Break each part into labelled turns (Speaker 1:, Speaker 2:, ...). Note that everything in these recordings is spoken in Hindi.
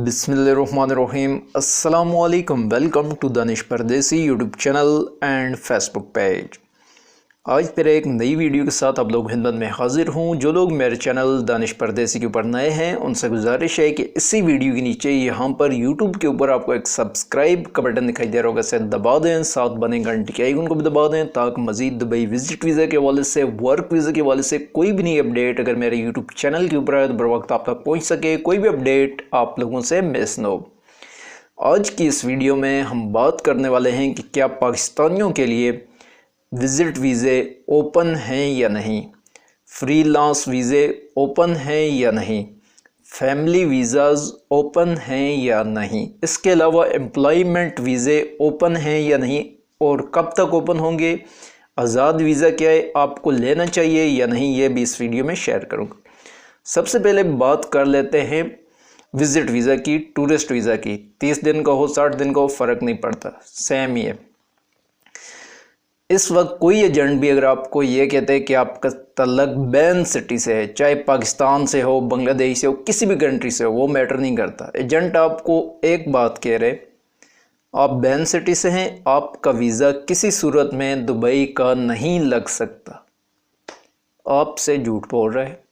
Speaker 1: बिस्मिल्लाहिर्रहमानिर्रहीम। अस्सलामुअलैकुम। वेलकम टू दानिश परदेसी YouTube channel and Facebook page. आज फिर एक नई वीडियो के साथ आप लोग खिदमत में हाजिर हूँ। जो लोग मेरे चैनल दानिश परदेसी के ऊपर नए हैं उनसे गुजारिश है कि इसी वीडियो के नीचे यहाँ पर यूट्यूब के ऊपर आपको एक सब्सक्राइब का बटन दिखाई दे रहा होगा, इसे दबा दें। साथ बने घंटी के आइकन को भी दबा दें ताकि मज़ीद दुबई विजिट वीज़ा के हवाले से, वर्क वीज़ा के हवाले से कोई भी नई अपडेट अगर मेरे यूट्यूब चैनल के ऊपर आए तो बर वक्त आप तक पहुँच सके, कोई भी अपडेट आप लोगों से मिस न हो। आज की इस वीडियो में हम बात करने वाले हैं कि क्या पाकिस्तानियों के लिए विज़िट वीज़े ओपन हैं या नहीं, फ्रीलांस वीज़े ओपन हैं या नहीं, फैमिली वीज़ाज़ ओपन हैं या नहीं, इसके अलावा एम्प्लॉयमेंट वीज़े ओपन हैं या नहीं और कब तक ओपन होंगे, आज़ाद वीज़ा क्या है, आपको लेना चाहिए या नहीं, ये भी इस वीडियो में शेयर करूँगा। सबसे पहले बात कर लेते हैं विज़िट वीज़ा की, टूरिस्ट वीज़ा की। 30 दिन का हो, 60 दिन का हो, फ़र्क नहीं पड़ता, सेम ही है। इस वक्त कोई एजेंट भी अगर आपको ये कहते हैं कि आपका तल्लक बैन सिटी से है, चाहे पाकिस्तान से हो, बांग्लादेश से हो, किसी भी कंट्री से हो, वो मैटर नहीं करता। एजेंट आपको एक बात कह रहे, आप बैन सिटी से हैं, आपका वीज़ा किसी सूरत में दुबई का नहीं लग सकता, आपसे झूठ बोल रहा है।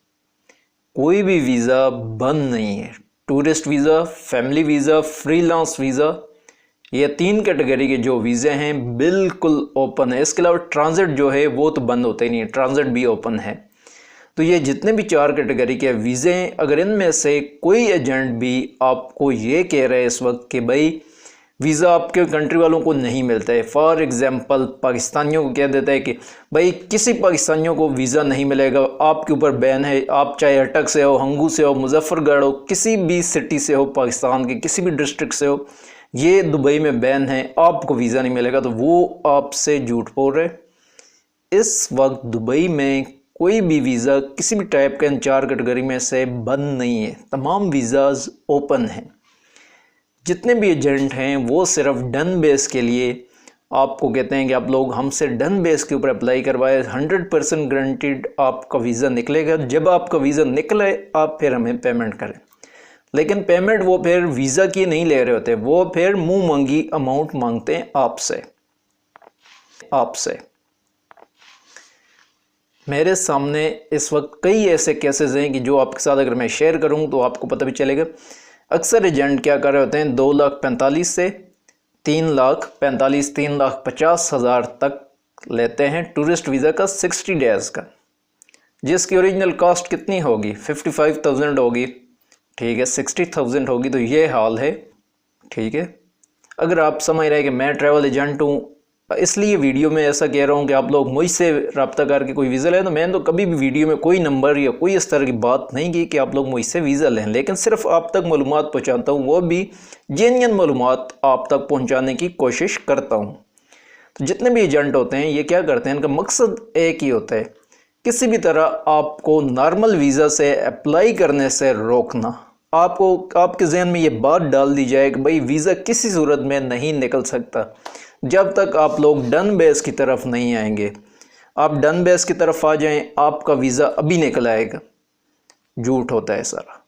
Speaker 1: कोई भी वीज़ा बंद नहीं है। Tourist visa, family visa, freelance visa, ये 3 कैटेगरी के जो वीज़े हैं बिल्कुल ओपन है। इसके अलावा ट्रांजिट जो है वो तो बंद होता ही नहीं है, ट्रांजिट भी ओपन है। तो ये जितने भी 4 कैटेगरी के वीज़े हैं, अगर इनमें से कोई एजेंट भी आपको ये कह रहे हैं इस वक्त कि भाई वीज़ा आपके कंट्री वालों को नहीं मिलता है, फॉर एग्ज़ाम्पल पाकिस्तानियों को कह देता है कि भाई किसी पाकिस्तानियों को वीज़ा नहीं मिलेगा, आपके ऊपर बैन है, आप चाहे अटक से हो, हंगू से हो, मुजफ्फरगढ़ हो, किसी भी सिटी से हो, पाकिस्तान के किसी भी डिस्ट्रिक्ट से हो, ये दुबई में बैन है, आपको वीज़ा नहीं मिलेगा, तो वो आपसे झूठ बोल रहे। इस वक्त दुबई में कोई भी वीज़ा किसी भी टाइप के इन 4 कैटेगरी में से बंद नहीं है, तमाम वीज़ाज़ ओपन हैं। जितने भी एजेंट हैं वो सिर्फ डन बेस के लिए आपको कहते हैं कि आप लोग हमसे डन बेस के ऊपर अप्लाई करवाए, 100% गारंटीड आपका वीज़ा निकलेगा। जब आपका वीज़ा निकले आप फिर हमें पेमेंट करें, लेकिन पेमेंट वो फिर वीज़ा की नहीं ले रहे होते, वो फिर मुंह मांगी अमाउंट मांगते हैं आपसे। मेरे सामने इस वक्त कई ऐसे केसेस हैं कि जो आपके साथ अगर मैं शेयर करूं तो आपको पता भी चलेगा। अक्सर एजेंट क्या कर रहे होते हैं, 2,45,000 से 3,45,000, 3,50,000 तक लेते हैं टूरिस्ट वीज़ा का 60 डेज़ का, जिसकी ओरिजिनल कॉस्ट कितनी होगी, 55,000 होगी, ठीक है, 60,000 होगी। तो ये हाल है, ठीक है। अगर आप समझ रहे हैं कि मैं ट्रैवल एजेंट हूँ, इसलिए वीडियो में ऐसा कह रहा हूँ कि आप लोग मुझसे रब्ता करके कोई वीज़ा लें, तो मैंने तो कभी भी वीडियो में कोई नंबर या कोई इस तरह की बात नहीं की कि आप लोग मुझसे वीज़ा लें, लेकिन सिर्फ आप तक मालूमात पहुँचाता हूँ, वो भी जेन्युइन मालूमात आप तक पहुँचाने की कोशिश करता हूँ। तो जितने भी एजेंट होते हैं ये क्या करते हैं, इनका मकसद एक ही होता है, किसी भी तरह आपको नॉर्मल वीज़ा से अप्लाई करने से रोकना। आपको आपके जहन में ये बात डाल दी जाए कि भाई वीज़ा किसी सूरत में नहीं निकल सकता जब तक आप लोग डन बेस की तरफ नहीं आएंगे। आप डन बेस की तरफ आ जाएं, आपका वीज़ा अभी निकल आएगा। झूठ होता है सारा।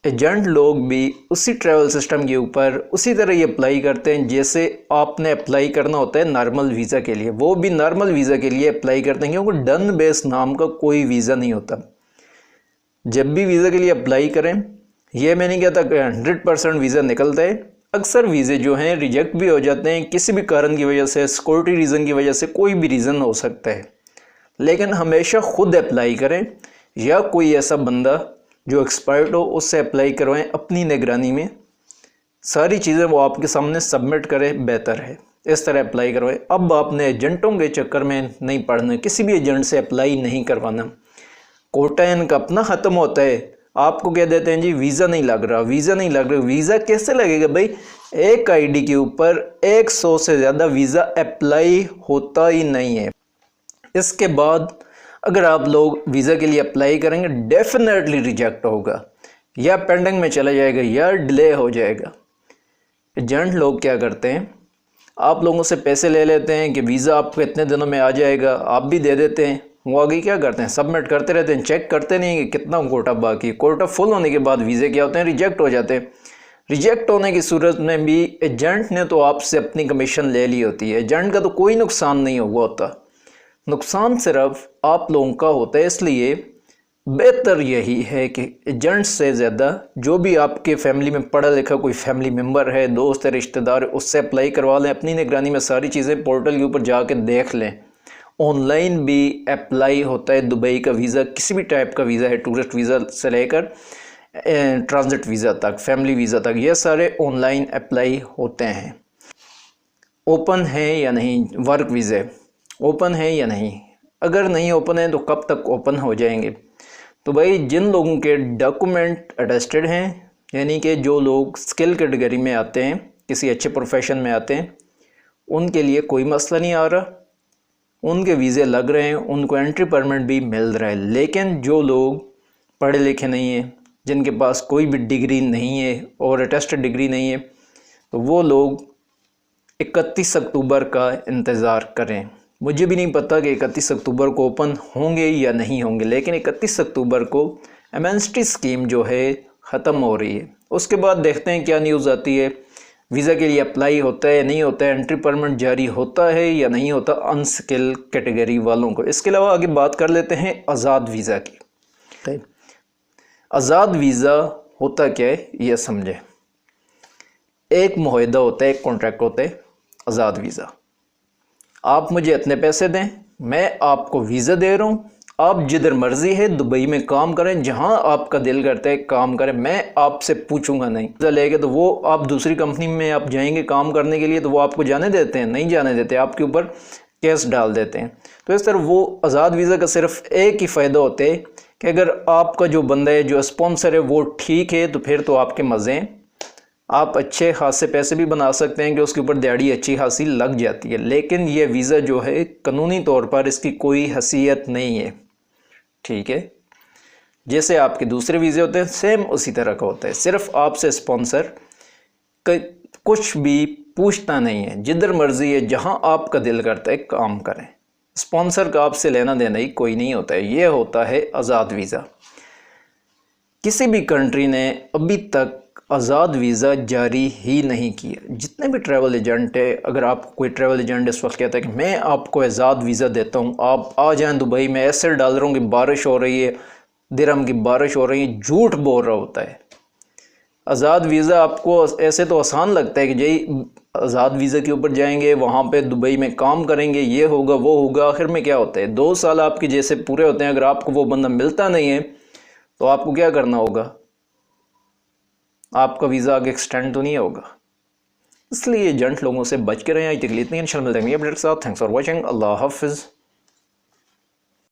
Speaker 1: एजेंट लोग भी उसी ट्रैवल सिस्टम के ऊपर उसी तरह ये अप्लाई करते हैं जैसे आपने अप्लाई करना होता है नॉर्मल वीज़ा के लिए। वो भी नॉर्मल वीज़ा के लिए अप्लाई करते हैं क्योंकि डन बेस नाम का कोई वीज़ा नहीं होता। जब भी वीज़ा के लिए अप्लाई करें, ये मैं नहीं कहता 100% वीज़ा निकलता है। अक्सर वीज़े जो हैं रिजेक्ट भी हो जाते हैं किसी भी कारण की वजह से, सिक्योरिटी रीज़न की वजह से, कोई भी रीज़न हो सकता है। लेकिन हमेशा खुद अप्लाई करें या कोई ऐसा बंदा जो एक्सपर्ट हो उससे अप्लाई करवाएं अपनी निगरानी में। सारी चीज़ें वो आपके सामने सबमिट करें, बेहतर है इस तरह अप्लाई करवाएं। अब आपने एजेंटों के चक्कर में नहीं पड़ना, किसी भी एजेंट से अप्लाई नहीं करवाना। कोटा इनका अपना ख़त्म होता है, आपको कह देते हैं जी वीज़ा नहीं लग रहा, वीज़ा नहीं लग रहा। वीज़ा कैसे लगेगा भाई, एक आईडी के ऊपर 100 से ज़्यादा वीज़ा अप्लाई होता ही नहीं है। इसके बाद अगर आप लोग वीज़ा के लिए अप्लाई करेंगे डेफिनेटली रिजेक्ट होगा, या पेंडिंग में चला जाएगा या डिले हो जाएगा। एजेंट लोग क्या करते हैं, आप लोगों से पैसे ले लेते हैं कि वीज़ा आपको इतने दिनों में आ जाएगा, आप भी दे देते हैं, वो आगे क्या करते हैं, सबमिट करते रहते हैं, चेक करते नहीं कि कितना कोटा बाकी। कोटा फुल होने के बाद वीज़े क्या होते हैं, रिजेक्ट हो जाते हैं। रिजेक्ट होने की सूरत में भी एजेंट ने तो आपसे अपनी कमीशन ले ली होती है, एजेंट का तो कोई नुकसान नहीं हुआ होता, नुकसान सिर्फ आप लोगों का होता है। इसलिए बेहतर यही है कि एजेंट से ज़्यादा जो भी आपके फैमिली में पढ़ा लिखा कोई फैमिली मेम्बर है, दोस्त है, रिश्तेदार है, उससे अप्लाई करवा लें। अपनी निगरानी में सारी चीज़ें पोर्टल के ऊपर जाके देख लें। ऑनलाइन भी अप्लाई होता है दुबई का वीज़ा, किसी भी टाइप का वीज़ा है, टूरिस्ट वीज़ा से लेकर ट्रांजिट वीज़ा तक, फैमिली वीज़ा तक, ये सारे ऑनलाइन अप्लाई होते हैं। ओपन है या नहीं वर्क वीज़े, ओपन है या नहीं, अगर नहीं ओपन है तो कब तक ओपन हो जाएंगे। तो भाई जिन लोगों के डॉक्यूमेंट अटेस्टेड हैं, यानी कि जो लोग स्किल कैटेगरी में आते हैं, किसी अच्छे प्रोफेशन में आते हैं, उनके लिए कोई मसला नहीं आ रहा, उनके वीज़े लग रहे हैं, उनको एंट्री परमिट भी मिल रहा है। लेकिन जो लोग पढ़े लिखे नहीं हैं, जिनके पास कोई भी डिग्री नहीं है और अटेस्टेड डिग्री नहीं है, तो वो लोग 31 अक्टूबर का इंतज़ार करें। मुझे भी नहीं पता कि 31 अक्टूबर को ओपन होंगे या नहीं होंगे, लेकिन 31 अक्टूबर को एमएनएसटी स्कीम जो है ख़त्म हो रही है। उसके बाद देखते हैं क्या न्यूज़ आती है, वीज़ा के लिए अप्लाई होता है नहीं होता है, एंट्री परमिट जारी होता है या नहीं होता अनस्किल कैटेगरी वालों को। इसके अलावा आगे बात कर लेते हैं आज़ाद वीज़ा की। आज़ाद वीज़ा होता क्या है ये समझे। एक मुआहदा होता है, एक कॉन्ट्रैक्ट होता है आज़ाद वीज़ा। आप मुझे इतने पैसे दें, मैं आपको वीज़ा दे रहा हूँ, आप जिधर मर्ज़ी है दुबई में काम करें, जहाँ आपका दिल करता है काम करें, मैं आपसे पूछूंगा नहीं। वीज़ा लेके तो वो आप दूसरी कंपनी में आप जाएंगे काम करने के लिए, तो वो आपको जाने देते हैं, नहीं जाने देते, आपके ऊपर केस डाल देते हैं। तो इस तरह वो आज़ाद वीज़ा का सिर्फ एक ही फ़ायदा होता है कि अगर आपका जो बंदा है, जो स्पॉन्सर है, वो ठीक है तो फिर तो आपके मज़े हैं, आप अच्छे खासे पैसे भी बना सकते हैं कि उसके ऊपर दिहाड़ी अच्छी खासी लग जाती है। लेकिन ये वीज़ा जो है कानूनी तौर पर इसकी कोई हैसियत नहीं है, ठीक है। जैसे आपके दूसरे वीज़े होते हैं सेम उसी तरह का होता है, सिर्फ आपसे स्पॉन्सर कुछ भी पूछता नहीं है, जिधर मर्जी है, जहां आपका दिल करता है काम करें। स्पॉन्सर का आपसे लेना देना ही कोई नहीं होता है। ये होता है आज़ाद वीज़ा। किसी भी कंट्री ने अभी तक आज़ाद वीज़ा जारी ही नहीं किया। जितने भी ट्रैवल एजेंट है, अगर आपको कोई ट्रैवल एजेंट इस वक्त कहता है कि मैं आपको आज़ाद वीज़ा देता हूँ, आप आ जाएं दुबई में, ऐसे डाल रहा हूँ कि बारिश हो रही है, दिरहम की बारिश हो रही है, झूठ बोल रहा होता है। आज़ाद वीज़ा आपको ऐसे तो आसान लगता है कि जी आज़ाद वीज़ा के ऊपर जाएंगे, वहाँ पे दुबई में काम करेंगे, ये होगा वो होगा। आखिर में क्या होता है, 2 साल आपके जैसे पूरे होते हैं। अगर आपको वो बंदा मिलता नहीं है तो आपको क्या करना होगा, आपका वीज़ा आगे एक्सटेंड तो नहीं होगा। इसलिए एजेंट लोगों से बच के रहें। आज तक इतनी इंशाल्लाह मिलते हैं अपडेट के साथ। Thanks for watching. अल्लाह हाफिज़।